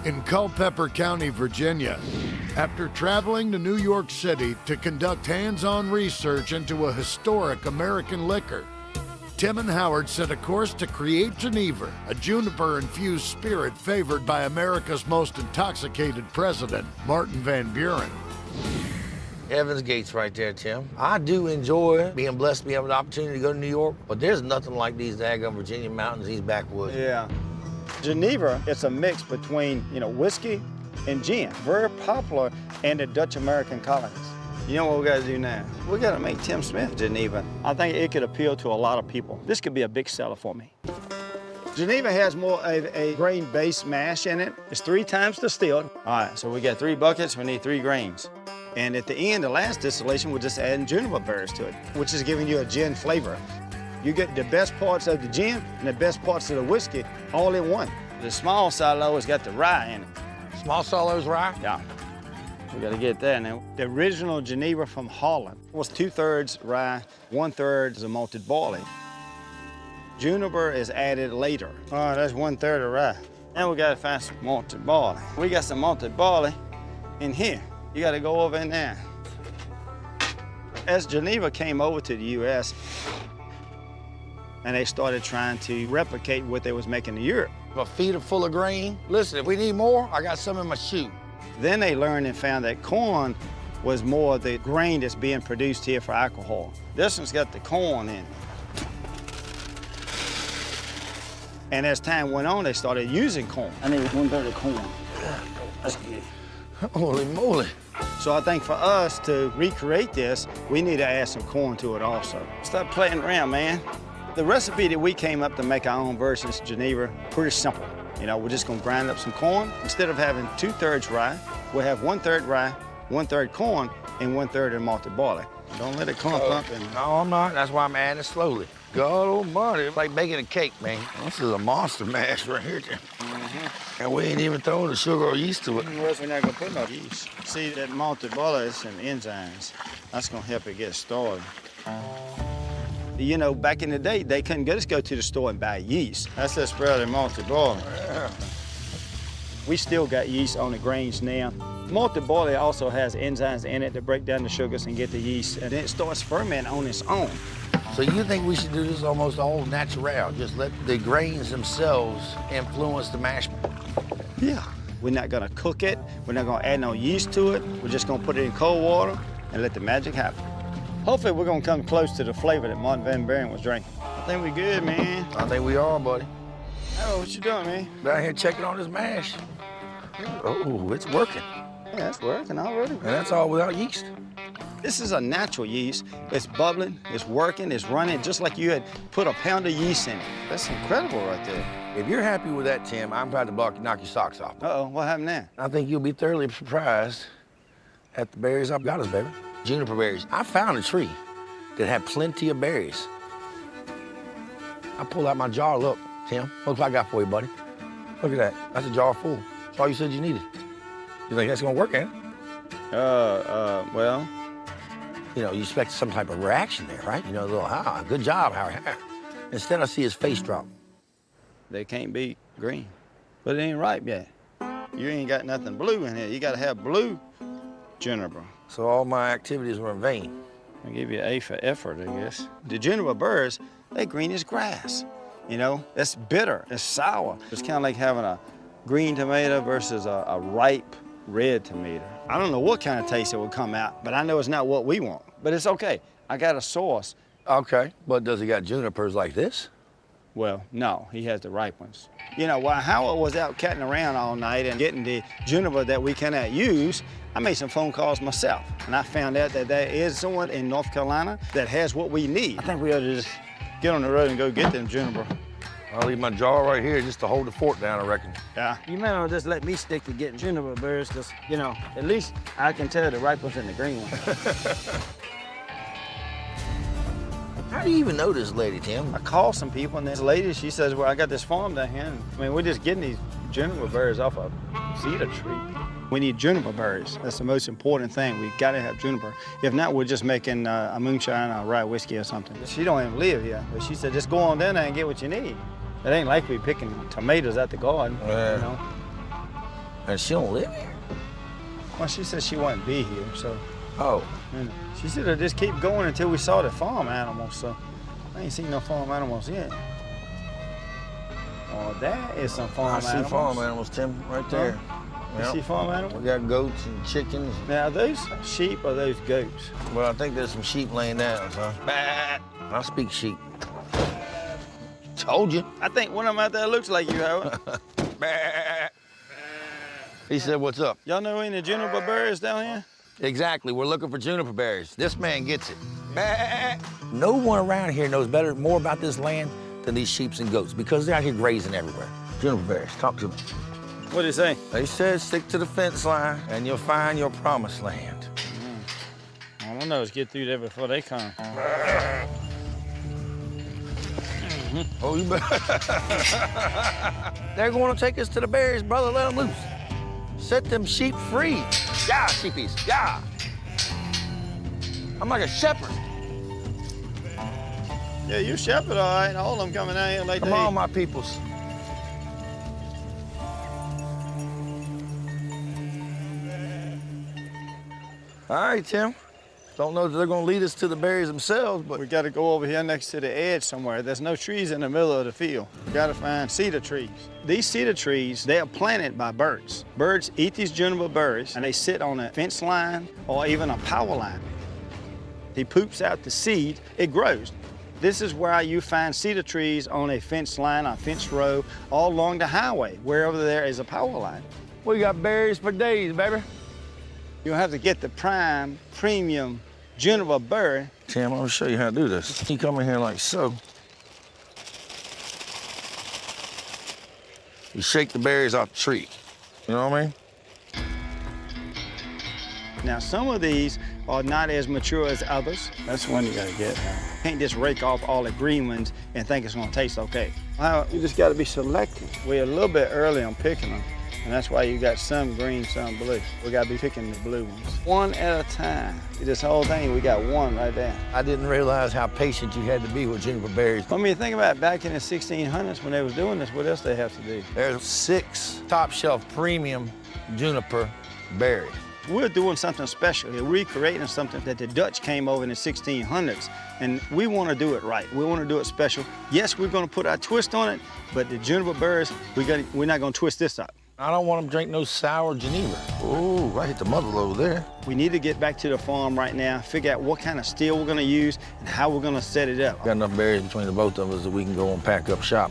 in Culpeper County, Virginia. After traveling to New York City to conduct hands-on research into a historic American liquor, Tim and Howard set a course to create Genever, a juniper-infused spirit favored by America's most intoxicated president, Martin Van Buren. Heaven's Gates right there, Tim. I do enjoy being blessed to be having the opportunity to go to New York, but there's nothing like these daggone Virginia mountains, these backwoods. Yeah. Geneva, it's a mix between, whiskey and gin. Very popular in the Dutch-American colonies. You know what we gotta do now? We gotta make Tim Smith Geneva. I think it could appeal to a lot of people. This could be a big seller for me. Geneva has more of a grain-based mash in it. It's 3 times distilled. All right, so we got 3 buckets, we need 3 grains. And at the end, the last distillation, we're just adding juniper berries to it, which is giving you a gin flavor. You get the best parts of the gin and the best parts of the whiskey all in one. The small silo has got the rye in it. Small solo's rye? Yeah. We gotta get that now. The original Geneva from Holland was 2/3 rye, 1/3 is a malted barley. Juniper is added later. All right, that's 1/3 of rye. Now we gotta find some malted barley. We got some malted barley in here. You gotta go over in there. As Geneva came over to the U.S., and they started trying to replicate what they was making in Europe. A feeder full of grain. Listen, if we need more, I got some in my shoe. Then they learned and found that corn was more of the grain that's being produced here for alcohol. This one's got the corn in it. And as time went on, they started using corn. I need 1/3 of corn. That's good. Holy moly. So I think for us to recreate this, we need to add some corn to it also. Stop playing around, man. The recipe that we came up to make our own versions of Geneva, pretty simple. We're just gonna grind up some corn. Instead of having 2/3 rye, we'll have 1/3 rye, 1/3 corn, and 1/3 of malted barley. Don't let it clump up. No, I'm not. That's why I'm adding it slowly. God almighty, it's like baking a cake, man. This is a monster mash right here, Tim. And we ain't even throwing the sugar or yeast to it. We're not gonna put no yeast. See, that malted barley is some enzymes. That's gonna help it get started. Back in the day, they couldn't just go to the store and buy yeast. That's the sprouted malted barley. Yeah. We still got yeast on the grains now. Malted barley also has enzymes in it that break down the sugars and get the yeast, and then it starts fermenting on its own. So you think we should do this almost all natural? Just let the grains themselves influence the mash? Yeah. We're not gonna cook it. We're not gonna add no yeast to it. We're just gonna put it in cold water and let the magic happen. Hopefully we're gonna come close to the flavor that Martin Van Buren was drinking. I think we're good, man. I think we are, buddy. Oh, what you doing, man? Down here checking on this mash. Oh, it's working. Yeah, it's working already. And that's all without yeast. This is a natural yeast. It's bubbling, it's working, it's running, just like you had put a pound of yeast in it. That's incredible right there. If you're happy with that, Tim, I'm proud to knock your socks off. Uh-oh, what happened there? I think you'll be thoroughly surprised at the berries I've got us, baby. Juniper berries. I found a tree that had plenty of berries. I pulled out my jar, look, Tim. Look what I got for you, buddy. Look at that. That's a jar full. That's all you said you needed. You think that's gonna work, ain't it? Well. You expect some type of reaction there, right? A little, good job, Howard. Instead, I see his face drop. They can't be green, but it ain't ripe yet. You ain't got nothing blue in here. You gotta have blue juniper. So all my activities were in vain. I'll give you an A for effort, I guess. The juniper burrs, they green as grass. It's bitter, it's sour. It's kind of like having a green tomato versus a ripe red tomato. I don't know what kind of taste it will come out, but I know it's not what we want. But it's okay. I got a sauce. Okay, but does he got junipers like this? Well, no, he has the ripe ones. While Howard was out catting around all night and getting the juniper that we cannot use, I made some phone calls myself, and I found out that there is someone in North Carolina that has what we need. I think we ought to just get on the road and go get them juniper. I'll leave my jar right here just to hold the fort down, I reckon. Yeah. You might as well just let me stick to getting juniper berries, because, at least I can tell the ripe ones and the green ones. How do you even know this lady, Tim? I called some people, and this lady, she says, well, I got this farm down here. And, we're just getting these juniper berries off a cedar tree. We need juniper berries. That's the most important thing. We've got to have juniper. If not, we're just making a moonshine or a rye whiskey or something. She don't even live here, but she said, just go on down there and get what you need. It ain't like we picking tomatoes out the garden, And she don't live here? Well, she said she wouldn't be here, so. Oh. You know, she said to just keep going until we saw the farm animals, so I ain't seen no farm animals yet. Oh, that is some farm animals. I see farm animals, Tim, right there. Huh? Yep. You see farm animals? We got goats and chickens. Now, are those sheep or those goats? Well, I think there's some sheep laying down, son. I speak sheep. Told you. I think one of them out there looks like you, Howard. He said, what's up? Y'all know any juniper berries down here? Exactly, we're looking for juniper berries. This man gets it. No one around here knows more about this land than these sheep and goats because they're out here grazing everywhere. Juniper berries, talk to me. What did he say? They said stick to the fence line and you'll find your promised land. All I know is get through there before they come. Oh, you better. They're going to take us to the berries, brother. Let them loose. Set them sheep free. Yeah, sheepies, yeah. I'm like a shepherd. Yeah, you shepherd, all right. All of them coming out here like Come on, my peoples. All right, Tim. Don't know if they're gonna lead us to the berries themselves, but We got to go over here next to the edge somewhere. There's no trees in the middle of the field. We got to find cedar trees. These cedar trees, they are planted by birds. Birds eat these juniper berries, and they sit on a fence line or even a power line. He poops out the seed, it grows. This is where you find cedar trees on a fence line, a fence row, all along the highway, wherever there is a power line. we got berries for days, baby. You'll have to get the prime, premium juniper berry. Tim, I'm gonna show you how to do this. You come in here like so. You shake the berries off the tree. You know what I mean? Now, some of these are not as mature as others. That's one you gotta get. Can't just rake off all the green ones and think it's gonna taste okay. You just gotta be selective. We're a little bit early on picking them, and that's why you got some green, some blue. We gotta be picking the blue ones. One at a time. This whole thing, we got one right there. I didn't realize how patient you had to be with juniper berries. I mean, think about it, back in the 1600s when they was doing this, what else they have to do? There's 6 top shelf premium juniper berries. We're doing something special. We're recreating something that the Dutch came over in the 1600s, and we want to do it right. We want to do it special. Yes, we're going to put our twist on it, but the juniper berries, we're not going to twist this up. I don't want them to drink no sour Geneva. Ooh, I hit the muzzle over there. We need to get back to the farm right now, figure out what kind of steel we're going to use and how we're going to set it up. Got enough berries between the both of us that we can go and pack up shop.